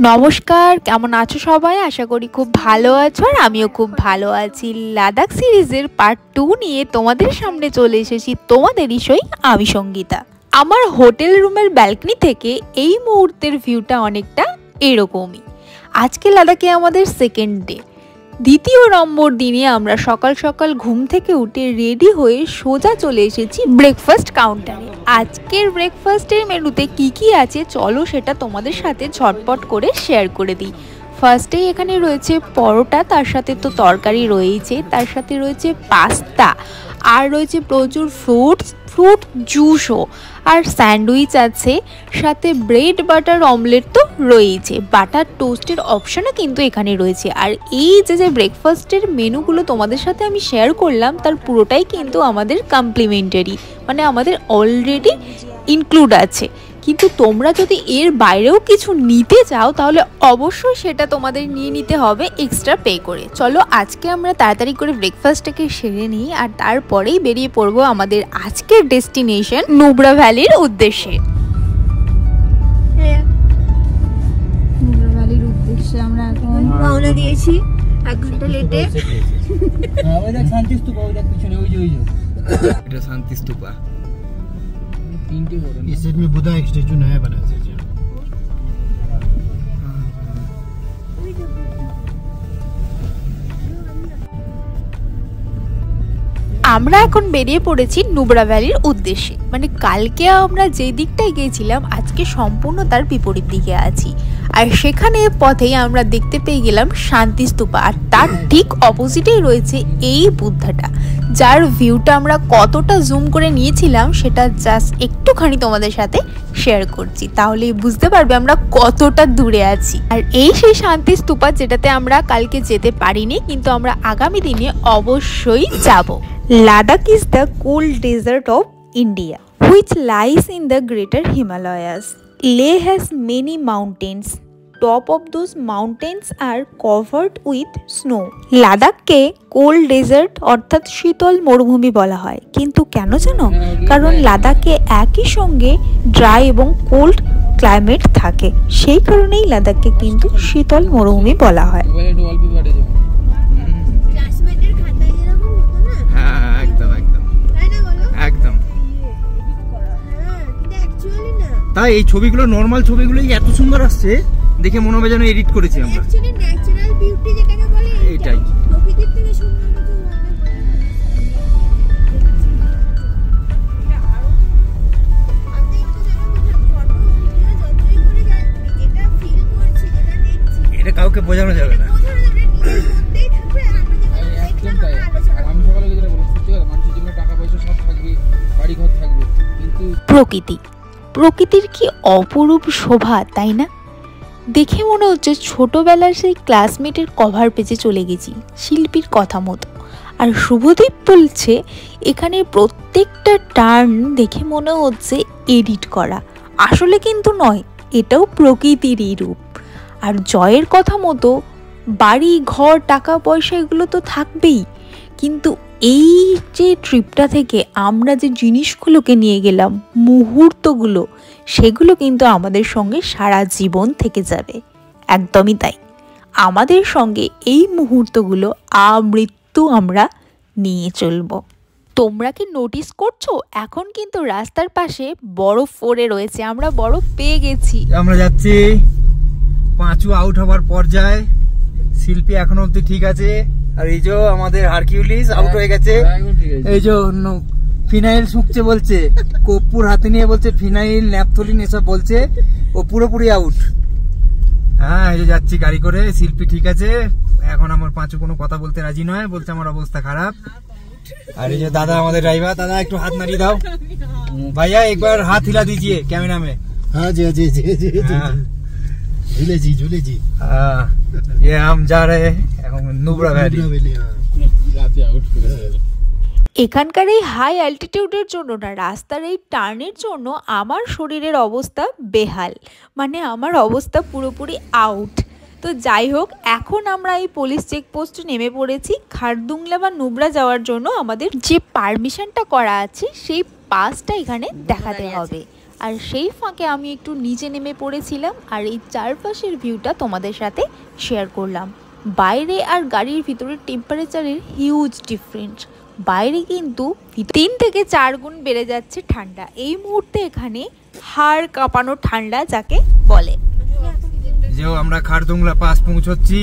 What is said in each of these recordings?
নমস্কার, কেমন আছো সবাই? আশা করি খুব ভালো আছো আর আমিও খুব ভালো আছি। লাদাখ সিরিজের পার্ট 2 নিয়ে তোমাদের সামনে চলে এসেছি তোমাদেরই সই আমি সঙ্গীতা। আমার হোটেল রুমের ব্যালকনি থেকে এই মুহূর্তের ভিউটা অনেকটা এরকমই। আজকে লাদাখে আমাদের সেকেন্ড ডে, দ্বিতীয় নম্বর দিনে আমরা সকাল সকাল ঘুম থেকে উঠে রেডি হয়ে সোজা চলে এসেছি ব্রেকফাস্ট কাউন্টারে। আজকের ব্রেকফাস্টের মেনুতে কি কি আছে চলো সেটা তোমাদের সাথে ঝটপট করে শেয়ার করে দিই। ফার্স্টেই এখানে রয়েছে পরোটা, তার সাথে তো তরকারি রয়েছে, তার সাথে রয়েছে পাস্তা, আর রয়েছে প্রচুর ফ্রুট জুসও, আর স্যান্ডউইচ আছে, সাথে ব্রেড বাটার অমলেট তো রয়েছে, বাটার টোস্টের অপশনও কিন্তু এখানে রয়েছে। আর এই যে ব্রেকফাস্টের মেনুগুলো তোমাদের সাথে আমি শেয়ার করলাম তার পুরোটাই কিন্তু আমাদের কমপ্লিমেন্টারি, মানে আমাদের অলরেডি ইনক্লুড আছে। কিন্তু তোমরা যদি এর বাইরেও কিছু নিতে চাও তাহলে অবশ্যই সেটা তোমাদের নিয়ে নিতে হবে এক্সট্রা পে করে। চলো আজকে আমরা তাড়াতাড়ি করে ব্রেকফাস্টটাকে সেরে নিই আর তারপরেই বেরিয়ে পড়বো আমাদের আজকের ডেস্টিনেশন নুব্রা ভ্যালির উদ্দেশ্যে। নুব্রা ভ্যালির উদ্দেশ্যে আমরা এখন রওনা দিয়েছি 1 ঘন্টা লেটে। ওই দেখ শান্তি স্তূপা, ওই দেখ পিছনে ওই যে এটা শান্তি স্তূপা। इस सेट में बुद्धा एक स्टैचू नया बना है। আমরা এখন বেরিয়ে পড়েছি নুব্রা ভ্যালির উদ্দেশ্যে। মানে কালকে আমরা যে দিকটায় গিয়েছিলাম আজকে সম্পূর্ণ তার বিপরীত দিকে আছি। আর সেখানে পথেই আমরা দেখতে পেয়ে গেলাম শান্তি স্তূপা, আর তার ঠিক অপোজিটেই রয়েছে এই বুদ্ধাটা, যার ভিউটা আমরা কতটা জুম করে নিয়েছিলাম সেটা জাস্ট একটুখানি তোমাদের সাথে শেয়ার করছি, তাহলেই বুঝতে পারবে আমরা কতটা দূরে আছি। আর এই সেই শান্তি স্তূপা যেটাতে আমরা কালকে যেতে পারিনি, কিন্তু আমরা আগামী দিনে অবশ্যই যাব। Ladakh is the cool desert of India, which lies in the greater Himalayas. Leh has many mountains. Top of those mountains are covered with snow. লাদাখকে কোল্ড ডেজার্ট অর্থাৎ শীতল মরুভূমি বলা হয়, কিন্তু কেন জানো? কারণ লাদাখে একই সঙ্গে ড্রাই এবং কোল্ড ক্লাইমেট থাকে, সেই কারণেই লাদাখকে কিন্তু শীতল মরুভূমি বলা হয়। তাই এই ছবিগুলো নরমাল ছবিগুলোই এত সুন্দর আসছে, দেখে মনে হবে যেন এডিট করেছি আমরা। অ্যাকচুয়ালি ন্যাচারাল বিউটি যেটাকে বলে এটাই, প্রকৃতির থেকে সুন্দর কিছু এটা কাউকে বোঝানো যাবে না। একদম তাই। আর আমি সকালে যেটা বলি, সত্যি কথা, মানুষের জন্য টাকা পয়সা সব থাকবে, বাড়ি ঘর থাকবে, কিন্তু প্রকৃতির কি অপরূপ শোভা, তাই না? দেখে মনে হচ্ছে ছোটবেলার সেই ক্লাসমেটের কভার পেজে চলে গেছি শিল্পীর কথা মতো। আর শুভদীপ বলছে এখানে প্রত্যেকটা টার্ন দেখে মনে হচ্ছে এডিট করা, আসলে কিন্তু নয়, এটাও প্রকৃতিরই রূপ। আর জয়ের কথা মতো বাড়ি ঘর টাকা পয়সা এগুলো তো থাকবেই, কিন্তু এই যে ট্রিপটা থেকে আমরা যে জিনিসগুলোকে নিয়ে গেলাম, মুহূর্তগুলো, সেগুলো কিন্তু আমাদের সঙ্গে সারা জীবন থেকে যাবে। একদমই তাই, আমাদের সঙ্গে এই মুহূর্তগুলো আমৃত্যু আমরা নিয়ে চলব। তোমরা কি নোটিস করছো এখন কিন্তু রাস্তার পাশে বরফ পড়ে রয়েছে, আমরা বরফ পেয়ে গেছি। আমরা যাচ্ছি পাঁচু আউট হবার পর্যায়ে, শিল্পী এখনো অব্দি ঠিক আছে, আর এই যে আমাদের হারকিউলিস আউট হয়ে গেছে। এই যে ফিনাইল শুকছে বলছে, কর্পূর হাতে নিয়ে বলছে ফিনাইল ন্যাপথলিন এসব বলছে, ও পুরোপুরি আউট। হ্যাঁ, এই যে যাচ্ছি গাড়ি করে, শিল্পী ঠিক আছে এখন। আমার পাঁচু কোনো কথা বলতে রাজি নয়, বলছে আমার অবস্থা খারাপ। আর এই যে দাদা আমাদের ড্রাইভার, দাদা একটু হাত নাড়িয়ে দাও ভাইয়া, একবার হাত হিলা দিজিয়ে ক্যামেরা में। हाँ जी जी जी जी झूले जी झूले जी। हाँ, ये हम जा रहे हैं নুব্রা ভ্যালি। এখানকার এই হাই অ্যালটিটিউডের জন্য না, রাস্তার এই টার্নের জন্য আমার শরীরের অবস্থা বেহাল, মানে আমার অবস্থা পুরোপুরি আউট। তো যাই হোক, এখন আমরা এই পুলিশ চেকপোস্টে নেমে পড়েছি। খারদুংলা বা নুব্রা যাওয়ার জন্য আমাদের যে পারমিশনটা করা আছে সেই পাসটা এখানে দেখাতে হবে। আর সেই ফাঁকে আমি একটু নিচে নেমে পড়েছিলাম আর এই চারপাশের ভিউটা তোমাদের সাথে শেয়ার করলাম। বাইরে আর গাড়ির ভিতরের টেম্পারেচারের হিউজ ডিফারেন্স। বাইরে কিন্তু 3 থেকে 4 গুণ বেড়ে যাচ্ছে ঠান্ডা। এই মুহূর্তে এখানে হাড় কাঁপানো ঠান্ডা যাকে বলে। যে আমরা খারদুংলা পাস পৌঁছচ্ছি।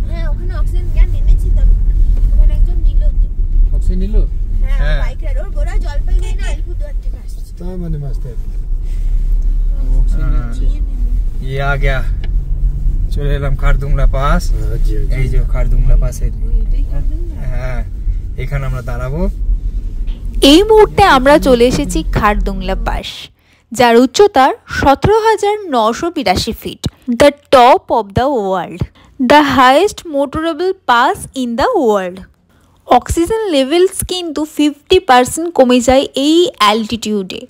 হ্যাঁ, ওখানে অক্সিজেন ক্যান এনেছি তো। ওখানে একজন নিল তো। অক্সিজেন নিল? হ্যাঁ, বাইক রাইড ওর গোড়া জলপাইগুড়ি না আলিপুরদুয়ার থেকে আসছে। তা মানে মাস্টার ये आ गया। চলে এলাম খারদুংলা পাস। এই যে খারদুংলা পাসের, হ্যাঁ এখানে আমরা দাঁড়াবো। এই মুহূর্তে আমরা চলে এসেছি খারদুংলা পাস, যার উচ্চতা 17,982 feet, the top of the world, the highest motorable pass in the world. Oxygen levels কিন্তু 50% কমে যায় এই অ্যালটিটিউডে।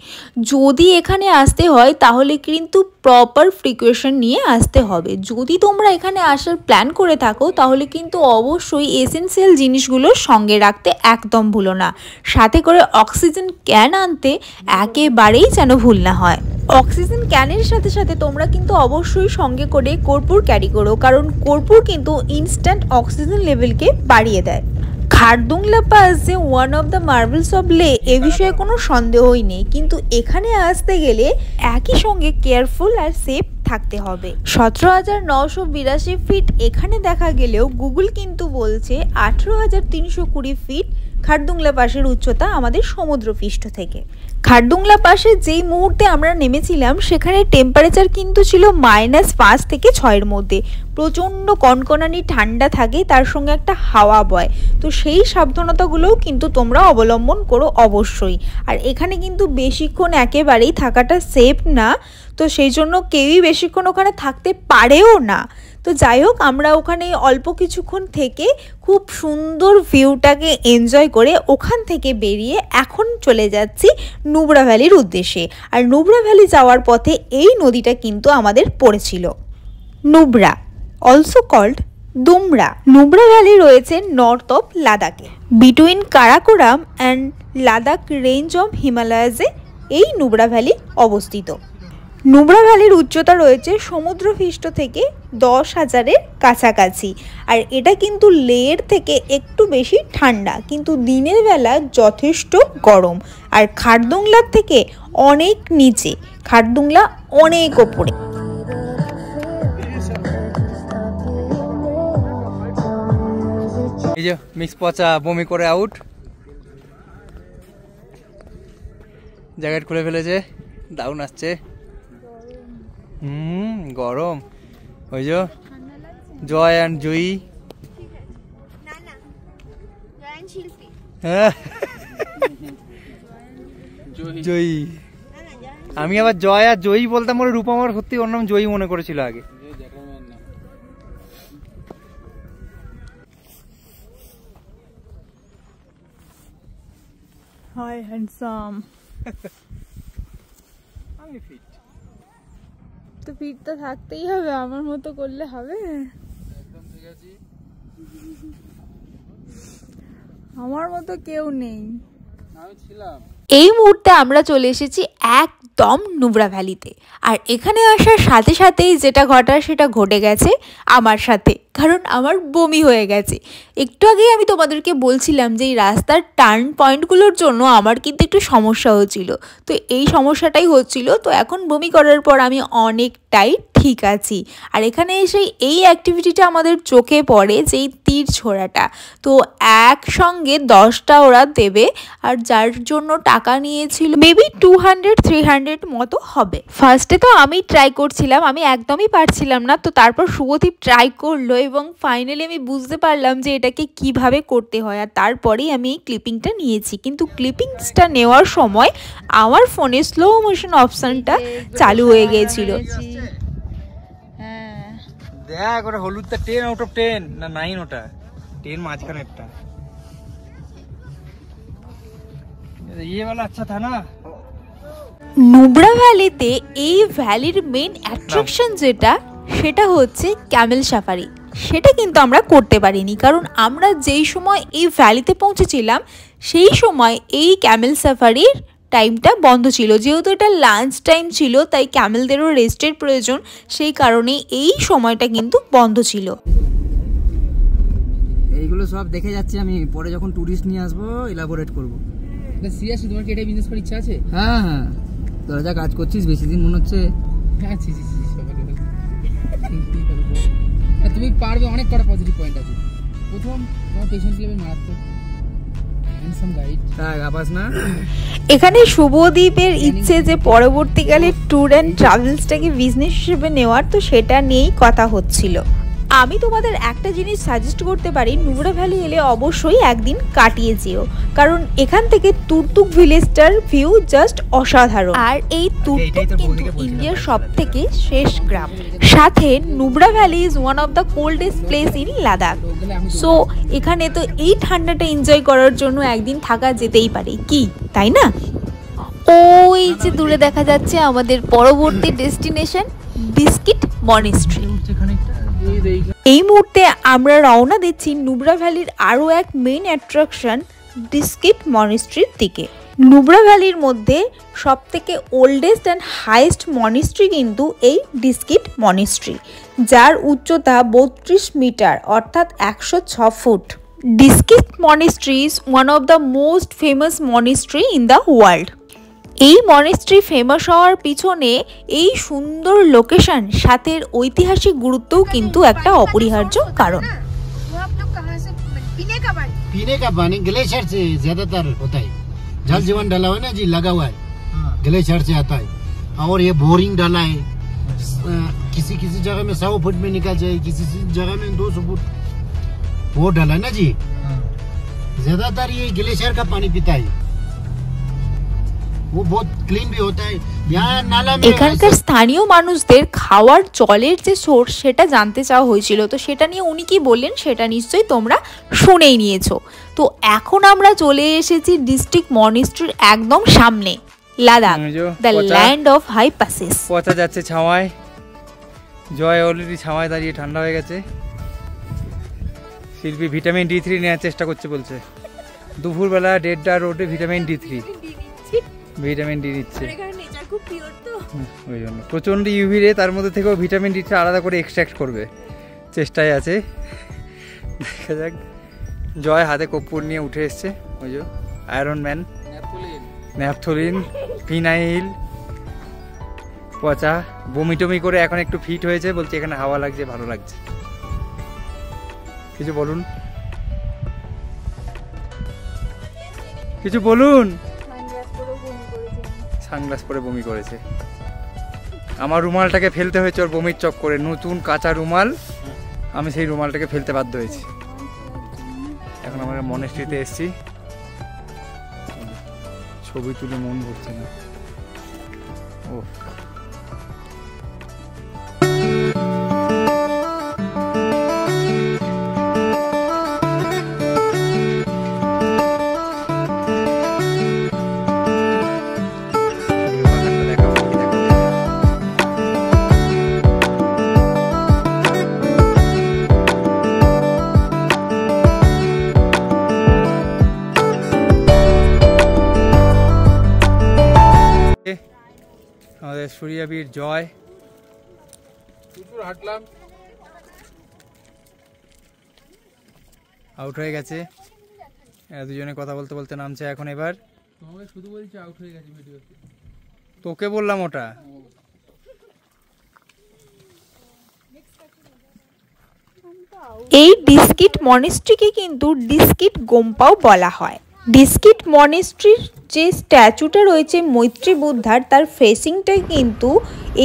যদি এখানে আসতে হয় তাহলে কিন্তু প্রপার প্রিকশন নিয়ে আসতে হবে। যদি তোমরা এখানে আসার প্ল্যান করে থাকো তাহলে কিন্তু অবশ্যই এসেনশিয়াল জিনিসগুলো সঙ্গে রাখতে একদম ভুলো না। সাথে করে অক্সিজেন ক্যান আনতে একেবারেই যেন ভুল না হয়। অক্সিজেন ক্যানের সাথে সাথে তোমরা কিন্তু অবশ্যই সঙ্গে করে কর্পূর ক্যারি করো, কারণ কর্পূর কিন্তু ইনস্ট্যান্ট অক্সিজেন লেভেলকে বাড়িয়ে দেয়। খারদুংলা পাস যে one of the marbles of Leh এ বিষয়ে কোনো সন্দেহই নেই, কিন্তু এখানে আসতে গেলে একই সঙ্গে কেয়ারফুল আর সেফ থাকতে হবে। 17,982 ফিট এখানে দেখা গেলেও গুগল কিন্তু বলছে 18,320 ফিট খারদুংলা পাসের উচ্চতা আমাদের সমুদ্রপৃষ্ঠ থেকে। খারদুংলা পাসে যেই মুহূর্তে আমরা নেমেছিলাম সেখানে টেম্পারেচার কিন্তু ছিল -5 থেকে 6-এর মধ্যে। প্রচণ্ড কনকনানি ঠান্ডা থাকে, তার সঙ্গে একটা হাওয়া বয়। তো সেই সাবধানতাগুলোও কিন্তু তোমরা অবলম্বন করো অবশ্যই। আর এখানে কিন্তু বেশিক্ষণ একেবারেই থাকাটা সেফ না, তো সেই জন্য কেউই বেশিক্ষণ ওখানে থাকতে পারেও না। তো যাই হোক, আমরা ওখানে অল্প কিছুক্ষণ থেকে খুব সুন্দর ভিউটাকে এনজয় করে ওখান থেকে বেরিয়ে এখন চলে যাচ্ছি নুব্রা ভ্যালির উদ্দেশ্যে। আর নুব্রা ভ্যালি যাওয়ার পথে এই নদীটা কিন্তু আমাদের পড়েছিল, Nubra, also cold Dumra. Nubra valley রয়েছে নর্থ অফ লাদাখে, between Karakoram and Ladakh range of হিমালয়াসে এই নুব্রা ভ্যালি অবস্থিত। নুব্রা ভ্যালির উচ্চতা রয়েছে সমুদ্রপৃষ্ঠ থেকে 10,000-এর কাছাকাছি। আর এটা কিন্তু লেয়ের থেকে একটু বেশি ঠান্ডা, কিন্তু দিনের বেলা যথেষ্ট গরম। আর খারদুংলার থেকে অনেক নিচে, খারদুংলা অনেক ওপরে। এই যে মিক্স পচা বমি করে আউট, জ্যাকেট খুলে ফেলেছে, দারুণ আসছে। গরম। ওই যে জয় অ্যান্ড জয়ী, হ্যাঁ জয়ী। আমি আবার জয় আর জয়ী বলতাম, বলে রূপমার সত্যি ওর নাম জয়ী মনে করেছিল আগে। Hi handsome. আমি ফিট, তো ফিট তো থাকতেই হবে, আমার মতো করলে হবে? একদম ঠিক আছে, আমার মতো কেউ নেই। আমি ছিলাম। এই মুহূর্তে আমরা চলে এসেছি একদম নুব্রা ভ্যালিতে। আর এখানে আসার সাথে সাথেই যেটা ঘটার সেটা ঘটে গেছে আমার সাথে, কারণ আমার বমি হয়ে গেছে। একটু আগেই আমি তোমাদেরকে বলছিলাম যে এই রাস্তার টার্ন পয়েন্টগুলোর জন্য আমার কিন্তু একটু সমস্যা হচ্ছিল, তো এই সমস্যাটাই হচ্ছিল। তো এখন বমি করার পর আমি অনেকটাই ঠিক আছি। আর এখানে এসে এই অ্যাক্টিভিটিটা আমাদের চোখে পড়ে, যে এই তীর ছোড়াটা। তো একসঙ্গে 10টা ওরা দেবে, আর যার জন্য টাকা নিয়েছিল মেবি 200-300 মতো হবে। ফার্স্টে তো আমি ট্রাই করছিলাম, আমি একদমই পারছিলাম না। তো তারপর শুভদীপ ট্রাই করলো এবং ফাইনালি আমি বুঝতে পারলাম যে এটাকে কিভাবে করতে হয়। আর তারপরেই আমি এই ক্লিপিংটা নিয়েছি, কিন্তু ক্লিপিংসটা নেওয়ার সময় আমার ফোনে স্লো মোশন অপশনটা চালু হয়ে গিয়েছিল। দেখ ওটা হলুদটা 10 আউট অফ 10 না 9, ওটা 10 মাঝখানে একটা ये वाला अच्छा था ना। নুব্রা ভ্যালিতে এই ভ্যালির মেইন অ্যাট্রাকশন যেটা, সেটা হচ্ছে ক্যামেল সাফারি। সেটা কিন্তু আমরা করতে পারিনি, কারণ আমরা যেই সময় এই ভ্যালিতে পৌঁছেছিলাম সেই সময় এই ক্যামেল সাফারির টাইমটা বন্ধ ছিল। যেহেতু এটা লাঞ্চ টাইম ছিল তাই ক্যামেলদেরও রেস্টের প্রয়োজন, সেই কারণে এই সময়টা কিন্তু বন্ধ ছিল। এইগুলো সব দেখে যাচ্ছি আমি, পরে যখন টুরিস্ট নিয়ে আসবো এলাবোরেট করবো। সিরিয়াসলি তোমার কি এটাই বিজনেস করার ইচ্ছা আছে? হ্যাঁ হ্যাঁ, তোরা যা কাজ করছিস বেশি দিন মনে হচ্ছে। হ্যাঁ তুমি পারবে, অনেক কটা পজিটিভ পয়েন্ট আছে। প্রথম তোমার পেশেন্স লেভেল মারাত্মক, হ্যান্ডসাম গাইড। এখানে শুভদীপের ইচ্ছে যে পরবর্তীকালে ট্যুর অ্যান্ড ট্রাভেলসটাকে বিজনেস হিসেবে নেওয়ার, তো সেটা নিয়েই কথা হচ্ছিল। আমি তোমাদের একটা জিনিস সাজেস্ট করতে পারি, নুব্রা ভ্যালি এলে অবশ্যই একদিন কাটিয়ে যেও, কারণ এখান থেকে তুর্তুক ভিলেজটার ভিউ জাস্ট অসাধারণ। আর এই তুর্তুক কিন্তু ইন্ডিয়ার সব থেকে শেষ গ্রাম, সাথে Nubra valley is one of the coldest place in Ladakh. So এখানে তো এই ঠান্ডাটা এনজয় করার জন্য একদিন থাকা যেতেই পারে, কি তাই না? ওই যে দূরে দেখা যাচ্ছে আমাদের পরবর্তী ডেস্টিনেশন বিস্কিট মনেস্ট্রি। এই মুহূর্তে আমরা রওনা দিচ্ছি নুব্রা ভ্যালির আরও এক মেইন অ্যাট্রাকশন বিস্কিট মনেস্ট্রির দিকে। নুব্রা ভ্যালির মধ্যে সব থেকে ওল্ডেস্ট অ্যান্ড হাইয়েস্ট মনেস্ট্রি কিন্তু এই বিস্কিট মনেস্ট্রি, যার উচ্চতা 32 মিটার অর্থাৎ 106 foot. Biscuit monastery is one of the most famous monastery in the world. এই মনেস্ট্রি ফেমাস হওয়ার পিছনে এই সুন্দর লোকেশন সাথে ঐতিহাসিক গুরুত্বও কিন্তু একটা অপরিহার্য কারণ। पीने का पानी ग्लेशियर से ज्यादातर होता है, जल जीवन डाला हुआ है ना जी, लगा हुआ है, ग्लेशियर से आता है। और ये बोरिंग डाला है, किसी किसी जगह में 100 फुट में निकल जाए, किसी जगह में 200 फुट वो डाला है ना जी। ज्यादातर ये ग्लेशियर का पानी पीता है, वो बहुत क्लीन भी होता है। यहाँ नाला में এখানকার স্থানীয় মানুষদের খাওয়ার জলের যে সোর্স সেটা জানতে চাওয়া হয়েছিল, তো সেটা নিয়ে উনি কি বললেন সেটা নিশ্চয়ই তোমরা শুনেই নিয়েছো। তো এখন আমরা চলে এসেছি ডিস্ট্রিক্ট মনেস্ট্রির একদম সামনে, Ladakh, the land of high passes. পচা যাচ্ছে ছাওয়ায়, জয় অলরেডি ছাওয়ায় দাঁড়িয়ে ঠান্ডা হয়ে গেছে। শিল্পী ভিটামিন D3 নেওয়ার চেষ্টা করছে, বলছে দুপুরবেলা 1:30 রোডে ভিটামিন D3 নিচ্ছে। ওই জন্য প্রচণ্ড ইউভি রে, তার মধ্যে থেকেও ভিটামিন D3 আলাদা করে এক্সট্রাক্ট করবে, চেষ্টায় আছে। দেখা যাক। জয় হাতে কর্পূর নিয়ে উঠে এসছে, ওই যে আয়রন ম্যান, ন্যাপথলিন, ফিনাইল, পচা, বমি টমি করে এখন একটু ফিট হয়েছে, বলছে এখানে হাওয়া লাগছে, ভালো লাগছে। কিছু বলুন, কিছু বলুন। সানগ্লাস পরে বমি করেছে। আমার রুমালটাকে ফেলতে হয়েছে ওর বমির চক্করে, নতুন কাঁচা রুমাল, আমি সেই রুমালটাকে ফেলতে বাধ্য হয়েছি। এখন আমরা মনেস্ট্রিতে এসেছি, ছবি তুলে মন ভরছে না। ও আমাদের সূর্যাবীর জয় হাঁটলাম, আউট হয়ে গেছে। দুজনে কথা বলতে বলতে নামছে এখন। এবার তোমাকে শুধু বলছি আউট হয়ে গেছে ভিডিওতে, তোকে বললাম ওটা। এই বিস্কিট মনেস্ট্রিকে কিন্তু ডিস্কিট গোম্পাও বলা হয়। ডিস্কিট মনেস্ট্রির যে স্ট্যাচুটা রয়েছে মৈত্রী বুদ্ধার, তার ফেসিংটা কিন্তু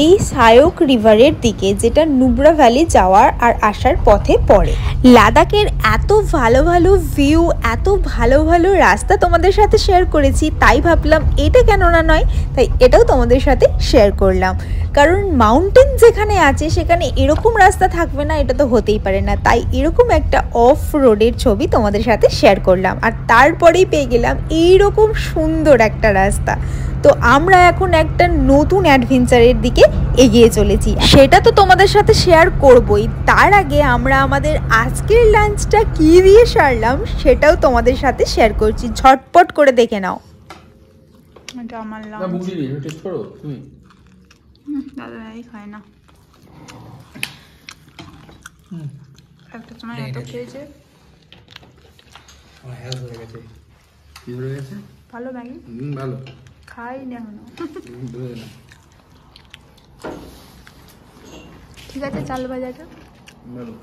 এই সায়ক রিভারের দিকে, যেটা নুব্রা ভ্যালি যাওয়ার আর আসার পথে পড়ে। লাদাখের এত ভালো ভালো ভিউ, এত ভালো ভালো রাস্তা তোমাদের সাথে শেয়ার করেছি, তাই ভাবলাম এটা কেননা নয়, তাই এটাও তোমাদের সাথে শেয়ার করলাম। কারণ মাউন্টেন যেখানে আছে সেখানে এরকম রাস্তা থাকবে না, এটা তো হতেই পারে না। তাই এরকম একটা অফ রোডের ছবি তোমাদের সাথে শেয়ার করলাম, আর তারপরেই পেয়ে গেলাম এইরকম সুন্দর একটা রাস্তা। তো আমরা এখন একটা নতুন অ্যাডভেঞ্চারের দিকে এগিয়ে চলেছি, সেটা তো তোমাদের সাথে শেয়ার করবই। তার আগে আমরা আমাদের আজকের লাঞ্চটা কি দিয়ে সারলাম সেটাও তোমাদের সাথে শেয়ার করছি, ঝটপট করে দেখে নাও। এটা আমার না লাঞ্চ। বুঝি নি টেস্ট করো তুমি। দাদা এই খায় না। একটা সময় এত খেয়েছে। আমার হেলথ হয়ে গেছে। কি হয়ে গেছে? ভালো ম্যাগি ভালো। খাই না এখনো। বুঝে না। ঠিক আছে চাল ভাজাটা। ভালো।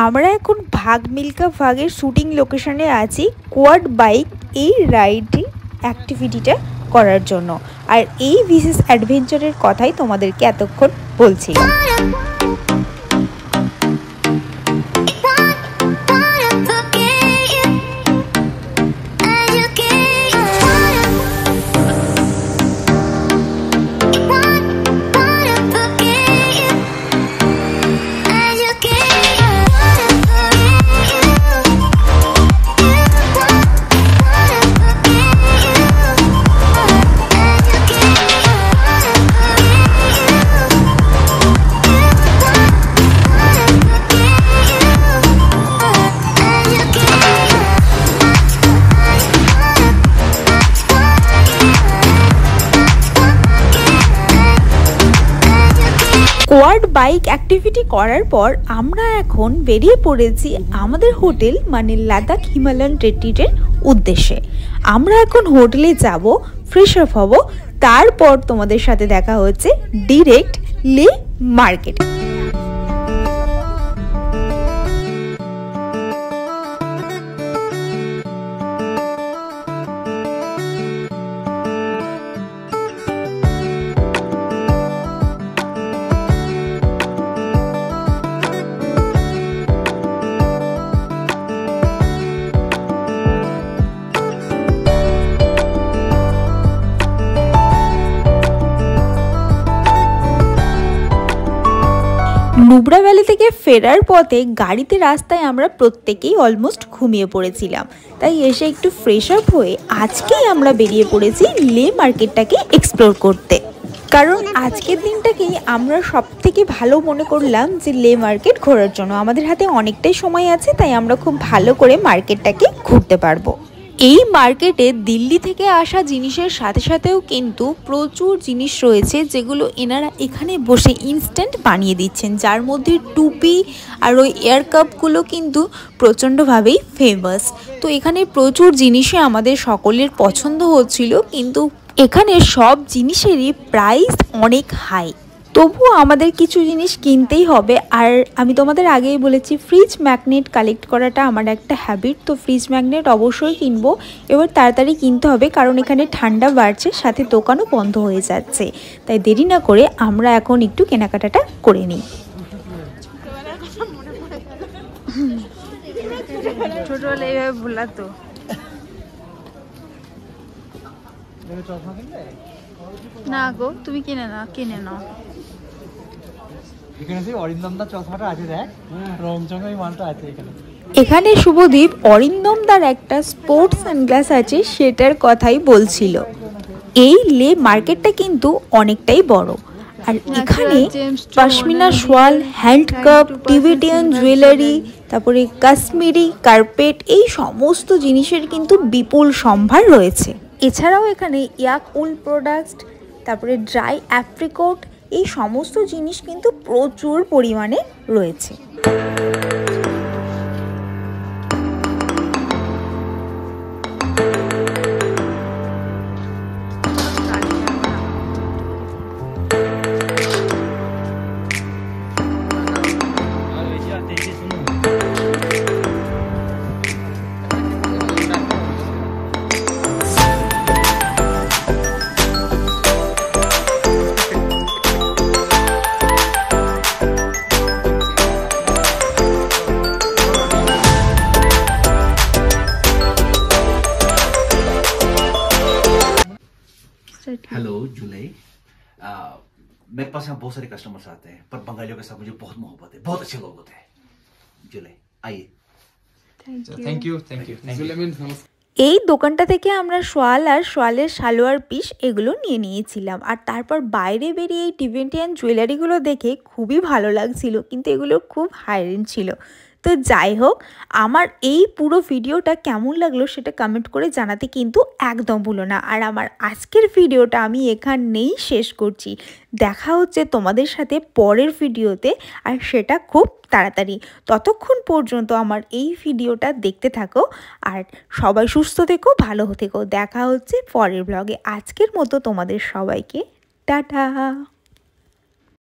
আমরা এখন ভাগ মিল্কা ভাগের শুটিং লোকেশনে আছি কোয়াড বাইক এই রাইডিং অ্যাক্টিভিটিটা করার জন্য। আর এই ভিসিস অ্যাডভেঞ্চারের কথাই তোমাদেরকে এতক্ষণ বলছিলাম। কোয়াড বাইক অ্যাক্টিভিটি করার পর আমরা এখন বেরিয়ে পড়েছি আমাদের হোটেল মানে লাদাখ হিমালয়ান রিট্রিটের উদ্দেশ্যে। আমরা এখন হোটেলে যাব, ফ্রেশ আপ হব, তারপর তোমাদের সাথে দেখা হচ্ছে ডিরেক্ট লে মার্কেট। নুব্রা ভ্যালি থেকে ফেরার পথে গাড়িতে রাস্তায় আমরা প্রত্যেকেই অলমোস্ট ঘুমিয়ে পড়েছিলাম, তাই এসে একটু ফ্রেশ আপ হয়ে আজকেই আমরা বেরিয়ে পড়েছি লে মার্কেটটাকে এক্সপ্লোর করতে। কারণ আজকের দিনটাকেই আমরা সব থেকে ভালো মনে করলাম যে লে মার্কেট ঘোরার জন্য। আমাদের হাতে অনেকটাই সময় আছে, তাই আমরা খুব ভালো করে মার্কেটটাকে ঘুরতে পারবো। এই মার্কেটে দিল্লি থেকে আসা জিনিসের সাথে সাথেও কিন্তু প্রচুর জিনিস রয়েছে যেগুলো এনারা এখানে বসে ইনস্ট্যান্ট বানিয়ে দিচ্ছেন, যার মধ্যে টুপি আর ওই এয়ার কাপগুলো কিন্তু প্রচণ্ডভাবেই ফেমাস। তো এখানে প্রচুর জিনিসই আমাদের সকলের পছন্দ হচ্ছিল, কিন্তু এখানে সব জিনিসেরই প্রাইস অনেক হাই। তবুও আমাদের কিছু জিনিস কিনতেই হবে। আর আমি তোমাদের আগেই বলেছি ফ্রিজ ম্যাগনেট কালেক্ট করাটা আমার একটা হ্যাবিট, তো ফ্রিজ ম্যাগনেট অবশ্যই কিনবো। এবার তাড়াতাড়ি কিনতে হবে কারণ এখানে ঠান্ডা বাড়ছে, সাথে দোকানও বন্ধ হয়ে যাচ্ছে, তাই দেরি না করে আমরা এখন একটু কেনাকাটাটা করে নিই। ছোটবেলায় এইভাবে ভুলাতো। না গো তুমি কিনে নাও। এখানে সেই অরিন্দমদার চশমাটা আছে, দেখ রংচঙে ওই মালটা আছে এখানে। এখানে শুভদীপ অরিন্দমদার একটা স্পোর্টস সানগ্লাস আছে সেটার কথাই বলছিল। এই লে মার্কেটটা কিন্তু অনেকটাই বড়, আর এখানে পশমিনা শাল, হ্যান্ড কাপ, টিবেটিয়ান জুয়েলারি, তারপরে কাশ্মীরি কার্পেট, এই সমস্ত জিনিসের কিন্তু বিপুল সম্ভার রয়েছে। এছাড়াও এখানে ইয়াক উল প্রোডাক্টস, তারপরে ড্রাই অ্যাপ্রিকট, এই সমস্ত জিনিস কিন্তু প্রচুর পরিমাণে রয়েছে। हेलो जुलाई, मेरे पास यहाँ बहुत सारे कस्टमर्स आते हैं, पर बंगालियों के साथ मुझे बहुत मोहब्बत है, बहुत अच्छे लोग होते हैं। जुलाई आइए। Thank you. এই দোকানটা থেকে আমরা শাল আর শালের সালোয়ার পিস এগুলো নিয়ে নিয়েছিলাম। আর তারপর বাইরে বেরিয়ে এই টিবেটিয়ান জুয়েলারিগুলো দেখে খুবই ভালো লাগছিল, কিন্তু এগুলো খুব হাই রেঞ্জ ছিল, তো যাই হোক, আমার এই পুরো ভিডিওটা কেমন লাগলো সেটা কমেন্ট করে জানাতে কিন্তু একদম ভুলো না। আর আমার আজকের ভিডিওটা আমি এখানেই শেষ করছি। দেখা হচ্ছে তোমাদের সাথে পরের ভিডিওতে, আর সেটা খুব তাড়াতাড়ি। ততক্ষণ পর্যন্ত আমার এই ভিডিওটা দেখতে থাকো, আর সবাই সুস্থ থেকো, ভালো থেকো। দেখা হচ্ছে পরের ব্লগে। আজকের মতো তোমাদের সবাইকে টাটা।